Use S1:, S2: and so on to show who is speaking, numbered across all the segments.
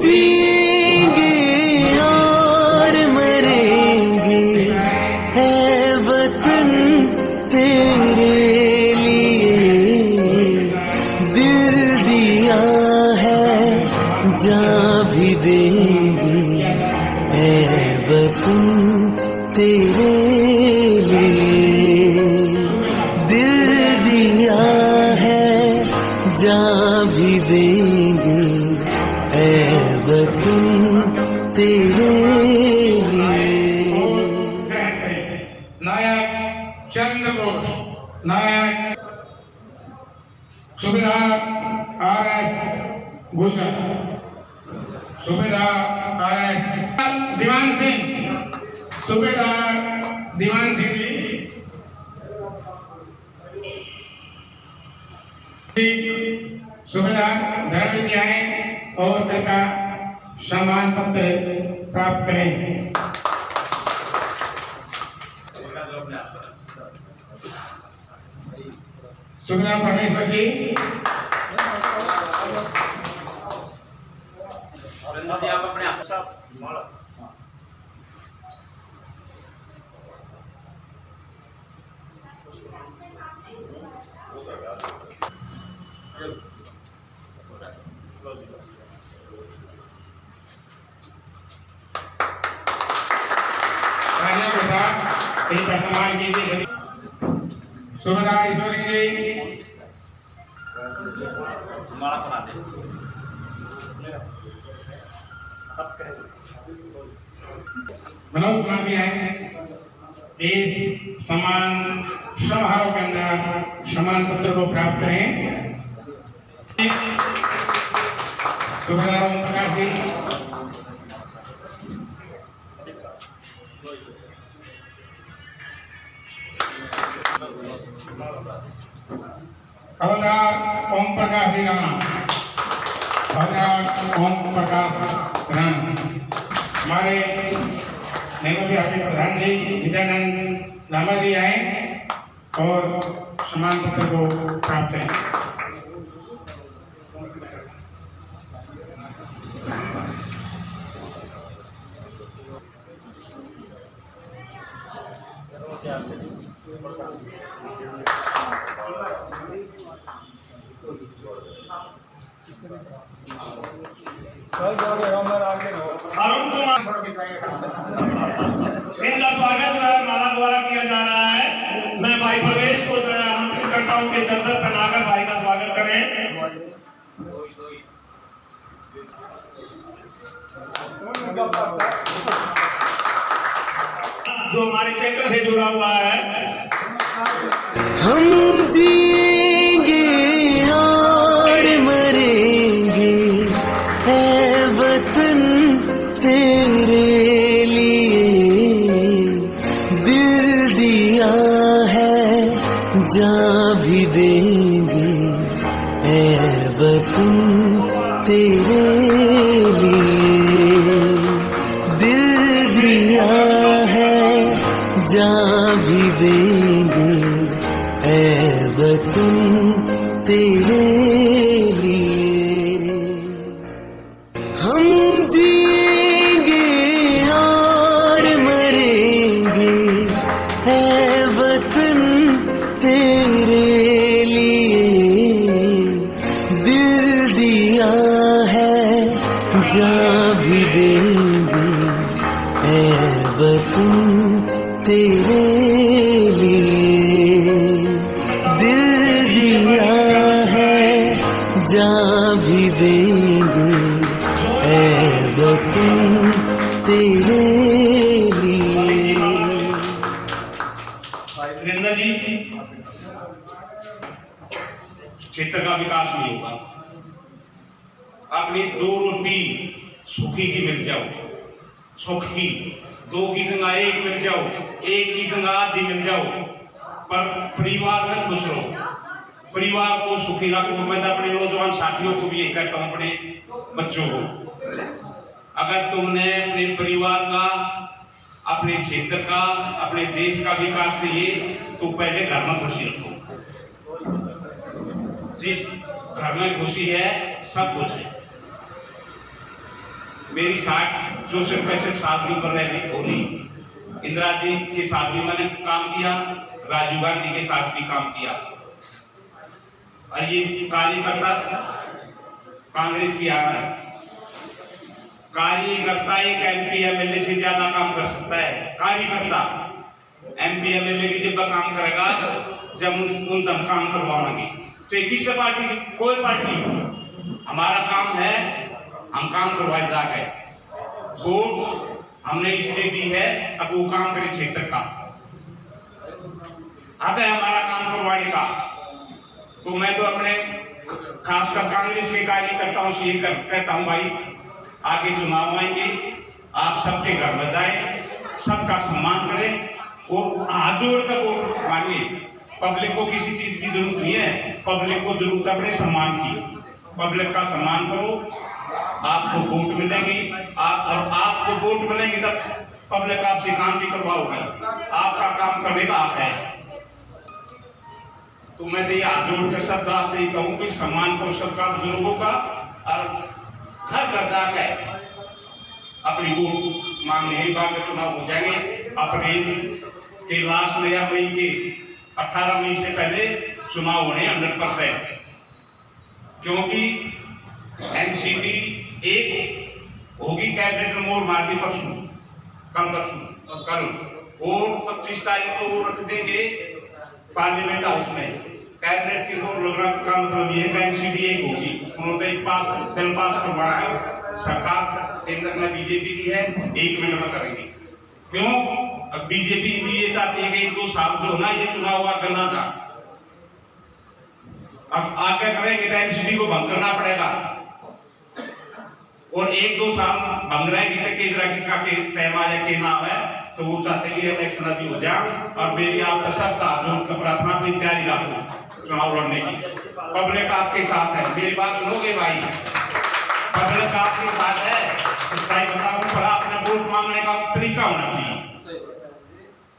S1: जिएंगे और मरेंगे, है वतन तेरे लिए। दिल दिया है जान भी देंगे, है वतन तेरे लिए। दिल दिया है जान भी देंगे, है वतन तेरे लिए।
S2: नायक चंद्र घोष, नायक सुबेदार RS गुजरात, सुबेदार RS दीवान सिंह, सुबेदार दीवान सिंह जी, सुबेदार धर्म जी आए और उनका सम्मान पत्र प्राप्त करें। सुबेदार परमेश्वर जी,
S3: आप अपने आप साहब
S2: तालियों के साथ इनका सम्मान कीजिए। सुबेदार ईश्वर जी,
S3: माला बना दे।
S2: मनोज कुमार जी आए इस सम्मान समारोह के अंदर सम्मान पत्र को प्राप्त करें। सुबेदार ओम प्रकाश जी, हवलदार ओम प्रकाश जी राणा, हवलदार ओम प्रकाश राणा, हमारे नेहरू विहार के प्रधान जी विद्यानंद लामा जी आए और सम्मान पत्र को प्राप्त करें।
S4: अरुण कुमार, इनका स्वागत जो है माला द्वारा किया जा रहा है। मैं भाई प्रवेश को जो है आमंत्रित करता हूं कि चंदन पहनाकर भाई का स्वागत करें। जो हमारे क्षेत्र से जुड़ा हुआ है।
S1: हम जिएंगे और मरेंगे, है वतन तेरे लिए। दिल दिया है जान भी देंगे, है वतन तेरे लिए। दिल दिया है जान भी देंगे, है वतन तेरे लिए। हम जिएंगे और मरेंगे, है वतन तेरे लिए। दिल दिया है जान भी देंगे, है वतन तेरे लिए। दिल दिया है जान भी देंगे, है वतन तेरे लिए।
S4: वीरेंद्र जी, क्षेत्र का विकास नहीं होगा। अपनी दो रोटी सुखी की मिल जाओ, सुख की दो की जगह एक मिल जाओ, एक की जगह आधी मिल जाओ, पर परिवार में खुश रहो, परिवार को सुखी रखो। मैं तो अपने नौजवान साथियों को भी यही कहता हूँ, अपने बच्चों को, अगर तुमने अपने परिवार का, अपने क्षेत्र का, अपने देश का विकास चाहिए तो पहले घर में खुशी रखो। जिस घर में खुशी है सब कुछ है। मेरी 60 जो सिर्फ 7 की उम्र में होली, इंदिरा जी के साथ भी मैंने काम किया, राजीव गांधी के साथ भी काम किया। और ये कार्यकर्ता कांग्रेस की आया है, कार्यकर्ता एक MP MLA से ज्यादा काम कर सकता है। कार्यकर्ता MP MLA की जब काम करेगा जब उन तक काम करवाएंगे, चाहे किसी पार्टी की कोई पार्टी, हमारा काम है हम काम करवाए जा गए। वोट हमने इसलिए दी है अब वो काम करे क्षेत्र का, आता है हमारा काम करवाने का। तो मैं तो अपने खासकर कांग्रेस के कार्यकर्ताओं से ये कहता हूं, भाई आगे चुनाव आएंगे, आप सबके घर में जाएं, सबका सम्मान करें और हाथ जोड़कर वोट मांगिए। पब्लिक को किसी चीज की जरूरत नहीं है, पब्लिक को जरूरत है अपने सम्मान की। पब्लिक का सम्मान करो, आपको वोट मिलेंगी, और आपको वोट मिलेंगी तब पब्लिक आपसे काम भी करवाओगी, आपका काम करने का हक है। तो मैं तो ये हाथ जोड़ कर सब आपसे कहूँ कि सम्मान करो सबका, बुजुर्गों का, और घर घर जाकर अपनी वोट मांगने ही बाद चुनाव हो जाएंगे। अप्रैल के लास्ट में या मई के 18 मई से पहले चुनाव होने 100%, क्योंकि MCD एक होगी कैबिनेट में मोड़ मार दी परसों, कल, और 25 तारीख को वो रख देंगे पार्लियामेंट हाउस में। कैबिनेट की मोड़ लगना का मतलब ये है MCD एक होगी, उन्होंने एक बिल पास करवाया है, सरकार केंद्र में BJP की है, 1 मिनट में करेंगे। क्यों? अब BJP भी ये चाहती है कि 1-2 साल जो ना ये चुनाव हुआ करना था, अब आगे करेंगे तो MCD को भंग करना पड़ेगा, और 1-2 साल भंग रहेगी तो केंद्र किसका टाइम आ जाए के नाम है, तो वो चाहते हैं कि इलेक्शन अभी हो जाए। और मेरी आपका सबका जो प्रार्थना अपनी तैयारी रखो चुनाव लड़ने की। पब्लिक आपके साथ है, मेरी बात सुनोगे भाई, पब्लिक आपके साथ है। सच्चाई बताऊं, पर आपने वोट मांगने का तरीका होना चाहिए।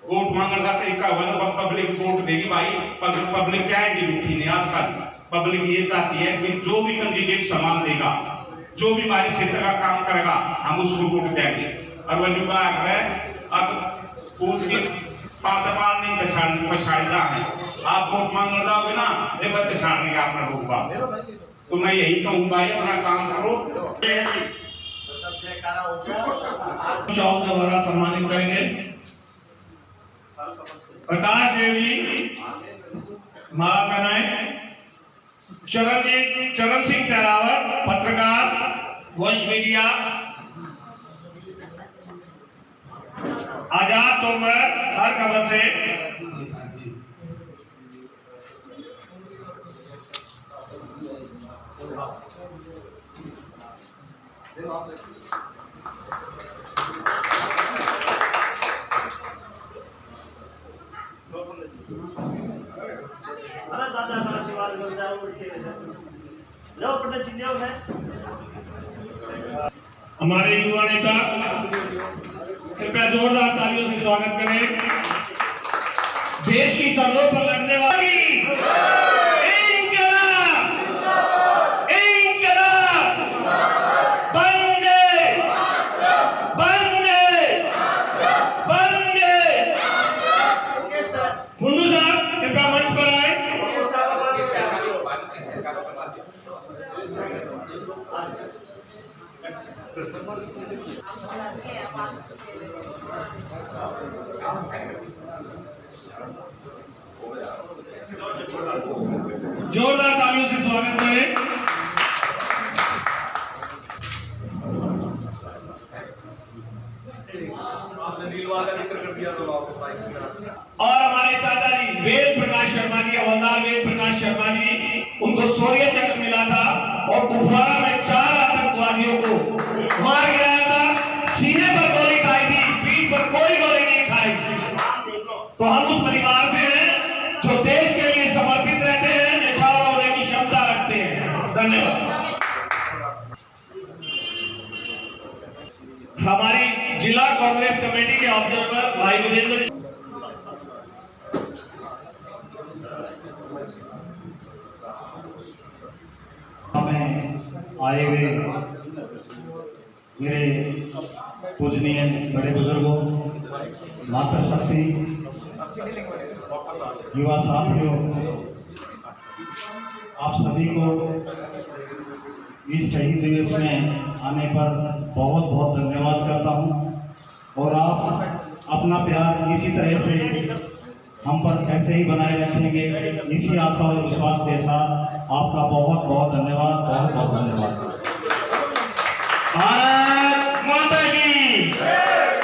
S4: वोट मांगने का तरीका हुआ तो पब्लिक वोट देगी भाई। पब्लिक क्या है कि दुखी नहीं, आजकल पब्लिक ये चाहती है कि जो भी कैंडिडेट सम्मान देगा, जो भी हमारे क्षेत्र का काम करेगा, हम उसको वोट देंगे। और वह विभाग है अब पूरी पातपाल नहीं पछाड़ है, आप वोट मांगने जाओगे ना जब पछाड़ देंगे आपने रोकबा। तो मैं यही कहूँ भाई अपना काम करो।
S5: द्वारा सम्मानित करेंगे प्रकाश देवी, माला पहनाए, चरण सिंह सहरावत, पत्रकार, वंश मीडिया, आजाद तोमर, हर खबर से, हमारे युवा नेता कृपया जोरदार तालियों से स्वागत करें। देश की सरहदों पर लड़ने वाली जोरदार तालियों से स्वागत करें। और हमारे चाचा जी वेद प्रकाश शर्मा जी, हवलदार वेद प्रकाश शर्मा जी, उनको शौर्य चक्र मिला था और कुपवाड़ा में 4 आतंकवादियों को मार गिराया था। सीने पर गोली खाई थी, पीठ पर कोई गोली नहीं खाई। तो हम उस परिवार से हैं जो देश के लिए समर्पित रहते हैं, निछावर होने की क्षमता रखते हैं। धन्यवाद। हमारी जिला कांग्रेस कमेटी के ऑब्जर्वर भाई वीरेंद्र हमें आए हुए
S6: मेरे पूजनीय बड़े बुजुर्गों, मातृशक्ति, युवा साथियों, आप सभी को इस शहीद दिवस में आने पर बहुत बहुत धन्यवाद करता हूं और आप अपना प्यार इसी तरह से हम पर ऐसे ही बनाए रखेंगे, इसी आशा और विश्वास के साथ आपका बहुत बहुत धन्यवाद, बहुत बहुत धन्यवाद।
S5: भारत माता की,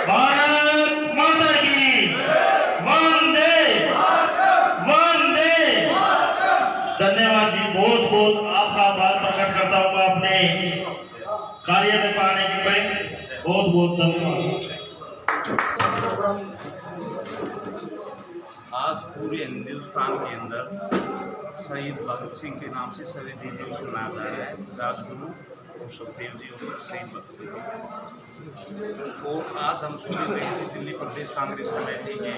S5: भारत माता की, वंदे वंदे। धन्यवाद जी, बहुत बहुत आपका आभार प्रकट करता हूँ अपने कार्य में पाने के लिए, बहुत बहुत धन्यवाद।
S3: आज पूरे हिंदुस्तान के अंदर शहीद भगत सिंह के नाम से शहीद दिवस मनाया जा रहा है। राजगुरु और सुखदेव जी और शहीद भगत सिंह। और आज हम सुबह गए दिल्ली प्रदेश कांग्रेस कमेटी के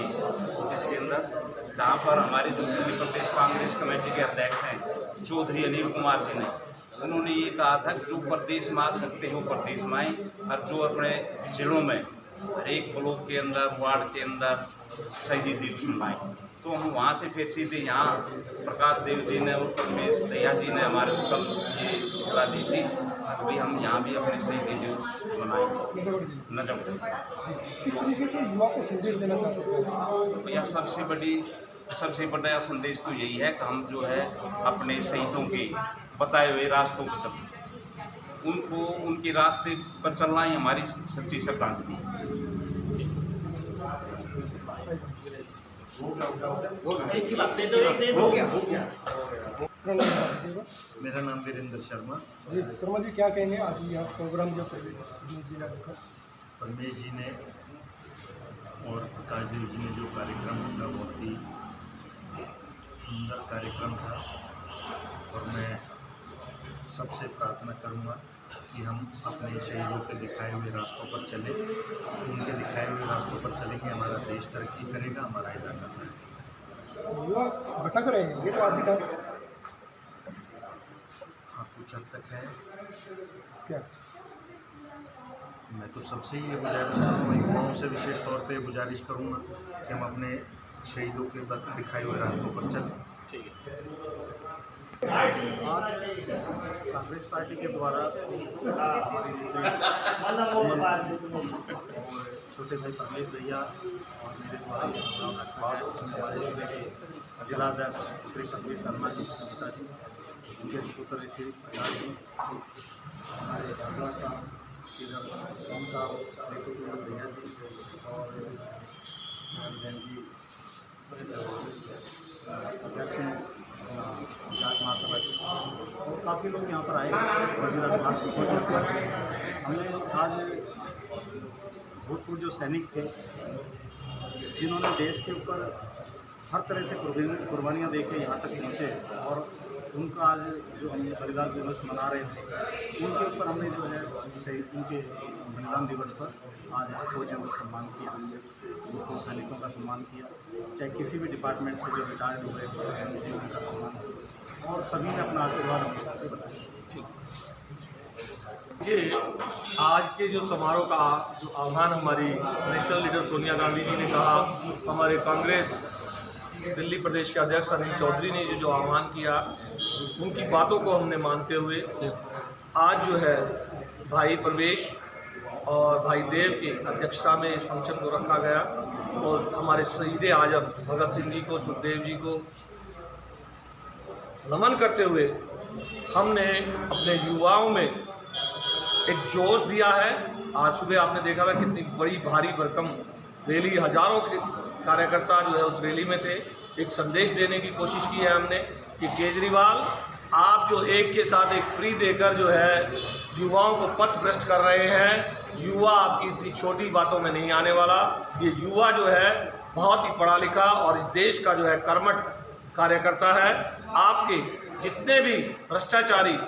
S3: ऑफिस के अंदर, जहाँ पर हमारे जो दिल्ली प्रदेश कांग्रेस कमेटी के अध्यक्ष हैं चौधरी अनिल कुमार जी ने, उन्होंने ये कहा था कि जो प्रदेश में आ सकते हो प्रदेश में आए, और जो अपने जिलों में हर एक ब्लॉक के अंदर, वार्ड के अंदर शहीदी दिवस मनाएं। तो हम वहाँ से फिर सीधे यहाँ प्रकाश देव जी ने और परमेश दया जी ने हमारे को कल ये बता दी थी, अभी हम यहाँ भी अपने शहीदी दिवस मनाएंगे नजम।
S7: किस तरीके से युवा को संदेश देना चाहते हैं?
S3: तो यह सबसे बड़ा संदेश तो यही है कि हम जो है अपने शहीदों के बताए हुए रास्तों पर चलते, उनको उनके रास्ते पर चलना ही हमारी सच्ची श्रद्धांजलि है।
S8: मेरा नाम वीरेंद्र शर्मा।
S7: जी शर्मा जी, क्या कहेंगे आज यह प्रोग्राम जो परमेश जी ने रखा?
S8: परमेश जी ने और प्रकाश देव जी ने जो कार्यक्रम रखा बहुत ही सुंदर कार्यक्रम था, और मैं सबसे प्रार्थना करूंगा कि हम अपने शहीदों के दिखाए हुए रास्तों पर चलें। उनके दिखाए हुए रास्तों पर चलेंगे, हमारा देश तरक्की करेगा, हमारा इलाका करेगा।
S7: युवा भटक रहे हैं, ये तो आपके साथ
S8: हाँ कुछ हद तक है।
S7: क्या?
S8: मैं तो सबसे ये गुजारिश करूँगा, युवाओं से विशेष तौर पे गुजारिश करूँगा कि हम अपने शहीदों के दिखाए हुए रास्तों पर चलें।
S9: आज कांग्रेस पार्टी के द्वारा छोटे भाई परमेश भैया और मेरे द्वारा हमारे जिले के जिलाध्यक्ष श्री संदीप शर्मा जी, पिताजी, उनके सुपुत्र श्री प्रकाश जी, हमारे अब्दुल्ला साहब, सोम साहब, भैया जी और बहन जी अध्यक्ष जाट महासभा के, और काफ़ी लोग यहाँ पर आए और जिला विकास की वजह से हमने आज भूतपूर्व जो सैनिक थे जिन्होंने देश के ऊपर हर तरह से कुर्बानियाँ दे के यहाँ तक पहुँचे, और उनका आज जो हम बलिदान दिवस मना रहे थे, उनके ऊपर हमने जो है उनके बलिदान दिवस पर आज फौजियों का सम्मान किया, हमने उनको सैनिकों का सम्मान किया, चाहे किसी भी डिपार्टमेंट से जो रिटायर्ड हुए उनका सम्मान किया, और सभी ने अपना आशीर्वाद हमके साथ बताया।
S10: जी, आज के जो समारोह का जो आह्वान हमारी नेशनल लीडर सोनिया गांधी जी ने कहा, हमारे कांग्रेस दिल्ली प्रदेश के अध्यक्ष अनिल चौधरी ने जो आह्वान किया, उनकी बातों को हमने मानते हुए आज जो है भाई प्रवेश और भाई देव की अध्यक्षता में इस फंक्शन को रखा गया, और हमारे शहीद आजम भगत सिंह जी को, सुखदेव जी को नमन करते हुए हमने अपने युवाओं में एक जोश दिया है। आज सुबह आपने देखा था कितनी बड़ी भारी भरकम रैली, हजारों के कार्यकर्ता जो है उस रैली में थे। एक संदेश देने की कोशिश की है हमने कि केजरीवाल, आप जो एक के साथ एक फ्री देकर जो है युवाओं को पथ भ्रष्ट कर रहे हैं, युवा आपकी इतनी छोटी बातों में नहीं आने वाला। ये युवा जो है बहुत ही पढ़ा लिखा और इस देश का जो है कर्मठ कार्यकर्ता है। आपके जितने भी भ्रष्टाचारी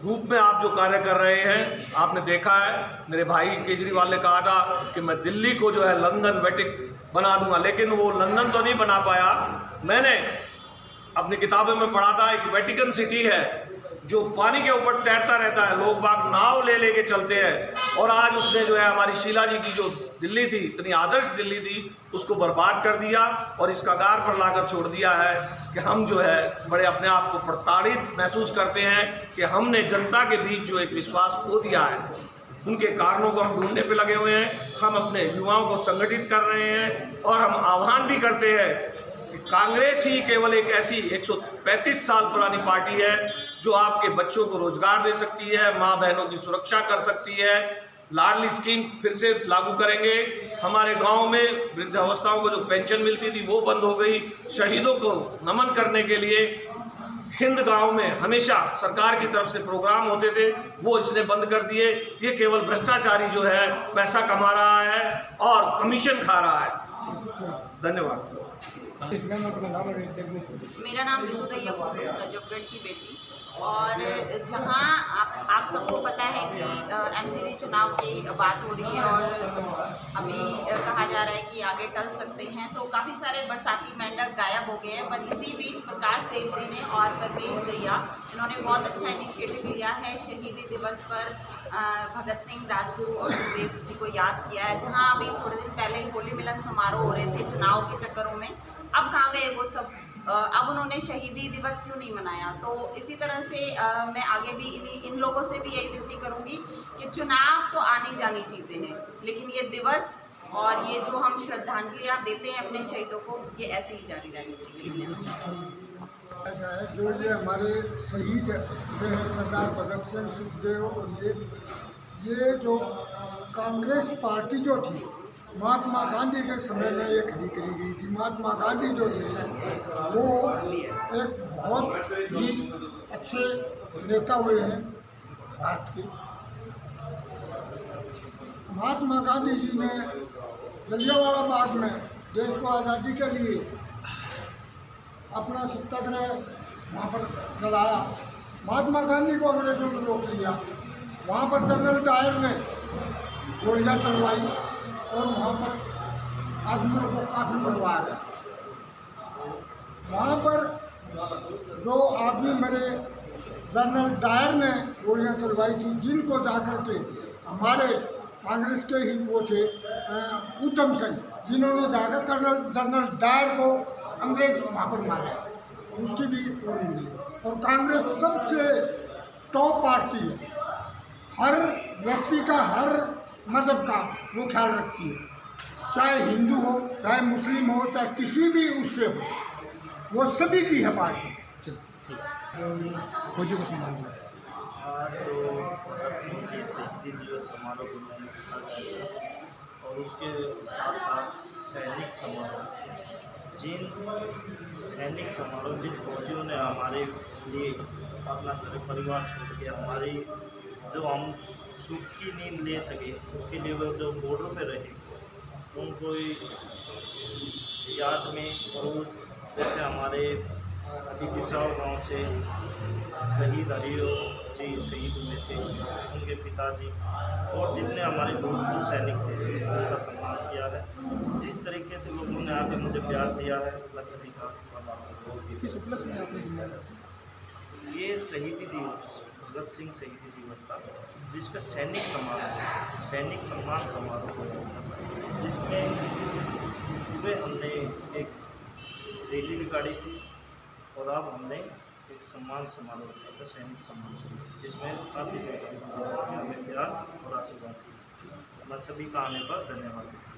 S10: रूप में आप जो कार्य कर रहे हैं, आपने देखा है, मेरे भाई केजरीवाल ने कहा था कि मैं दिल्ली को जो है लंदन वेटिक बना दूंगा, लेकिन वो लंदन तो नहीं बना पाया। मैंने अपनी किताबों में पढ़ा था एक वेटिकन सिटी है जो पानी के ऊपर तैरता रहता है, लोग बाग नाव ले लेके चलते हैं, और आज उसने जो है हमारी शीला जी की जो दिल्ली थी, इतनी आदर्श दिल्ली थी, उसको बर्बाद कर दिया और इस कगार पर लाकर छोड़ दिया है कि हम जो है बड़े अपने आप को प्रताड़ित महसूस करते हैं कि हमने जनता के बीच जो एक विश्वास खो दिया है। उनके कारणों को हम ढूंढने पे लगे हुए हैं। हम अपने युवाओं को संगठित कर रहे हैं और हम आह्वान भी करते हैं कि कांग्रेस ही केवल एक ऐसी 135 साल पुरानी पार्टी है जो आपके बच्चों को रोजगार दे सकती है, माँ बहनों की सुरक्षा कर सकती है, लाडली स्कीम फिर से लागू करेंगे। हमारे गांव में वृद्धावस्थाओं को जो पेंशन मिलती थी वो बंद हो गई। शहीदों को नमन करने के लिए हिंद गांव में हमेशा सरकार की तरफ से प्रोग्राम होते थे, वो इसने बंद कर दिए। ये केवल भ्रष्टाचारी जो है पैसा कमा रहा है और कमीशन खा रहा है। धन्यवाद।
S11: मेरा नाम बिंदु दैया, जबगढ़ की बेटी। और जहां आप सबको पता है कि एमसीडी चुनाव की बात हो रही है और अभी कहा जा रहा है कि आगे टल सकते हैं, तो काफ़ी सारे बरसाती मेंढक गायब हो गए हैं। पर इसी बीच प्रकाश देव जी ने और परवेश दैया, इन्होंने बहुत अच्छा इनिशिएटिव लिया है। शहीदी दिवस पर भगत सिंह, राजगुरु और सुखदेव जी को याद किया है। जहां अभी थोड़े दिन पहले होली मिलन समारोह हो रहे थे चुनाव के चक्करों में, अब कहाँ गए वो सब? अब उन्होंने शहीदी दिवस क्यों नहीं मनाया? तो इसी तरह से मैं आगे भी इन लोगों से भी यही विनती करूंगी कि चुनाव तो आनी जानी चीज़ें हैं, लेकिन ये दिवस और ये जो हम श्रद्धांजलियाँ देते हैं अपने शहीदों को, ये ऐसे ही जारी रहनी चाहिए।
S7: जो ये हमारे शहीद हैं सरदार भगत सिंह, सुखदेव, और ये जो कांग्रेस पार्टी जो थी महात्मा गांधी के समय में ये खड़ी करी गई थी। महात्मा गांधी जो थे वो एक बहुत ही अच्छे नेता हुए हैं भारत के। महात्मा गांधी जी ने जलियांवाला बाग में देश को आज़ादी के लिए अपना सत्याग्रह वहाँ पर चलाया। महात्मा गांधी को अंग्रेजों ने रोक लिया। वहाँ पर जनरल डायर ने गोलियाँ चलवाई और वहाँ पर आदमियों को काफ़ी मरवाया गया। वहाँ पर जो आदमी मरे, जनरल डायर ने गोलियाँ चलवाई थी, जिनको जाकर के हमारे कांग्रेस के ही वो थे ऊधम सिंह, जिन्होंने जाकर जनरल डायर को अंग्रेज वहाँ पर मारा, उसकी भी वो नहीं मिली। और कांग्रेस सबसे टॉप पार्टी है, हर व्यक्ति का, हर मजहब का वो ख्याल रखती है, चाहे हिंदू हो, चाहे मुस्लिम हो, चाहे किसी भी उससे हो, वो सभी की है पार्टी।
S9: आज जो भगत सिंह के शहीदी दिवस समारोह को मनाया जाएगा और उसके साथ साथ सैनिक समारोह, जिन फौजियों ने हमारे लिए अपना परिवार छोड़ के हमारी जो हम सुख की नींद ले सके, उसके लिए वो जो बॉर्डर पे रहे, उनको याद में, और जैसे हमारे अभी बिचाव गांव से शहीद हरियो जी शहीद हुए थे, उनके पिताजी और जितने हमारे भूतपूर्व सैनिक थे उनका सम्मान किया है। जिस तरीके से लोगों ने आके मुझे प्यार दिया है, मैं सभी का ये शहीदी दिवस, भगत सिंह शहीदी दिवस था, जिसपे सैनिक सम्मान समारोह हुआ, जिसमें सुबह हमने एक रैली निकाली थी और अब हमने एक सम्मान समारोह रखा था, सैनिक सम्मान समारोह, जिसमें काफ़ी संख्या में प्यार और आशीर्वाद। मैं सभी का आने पर धन्यवाद देता हूँ।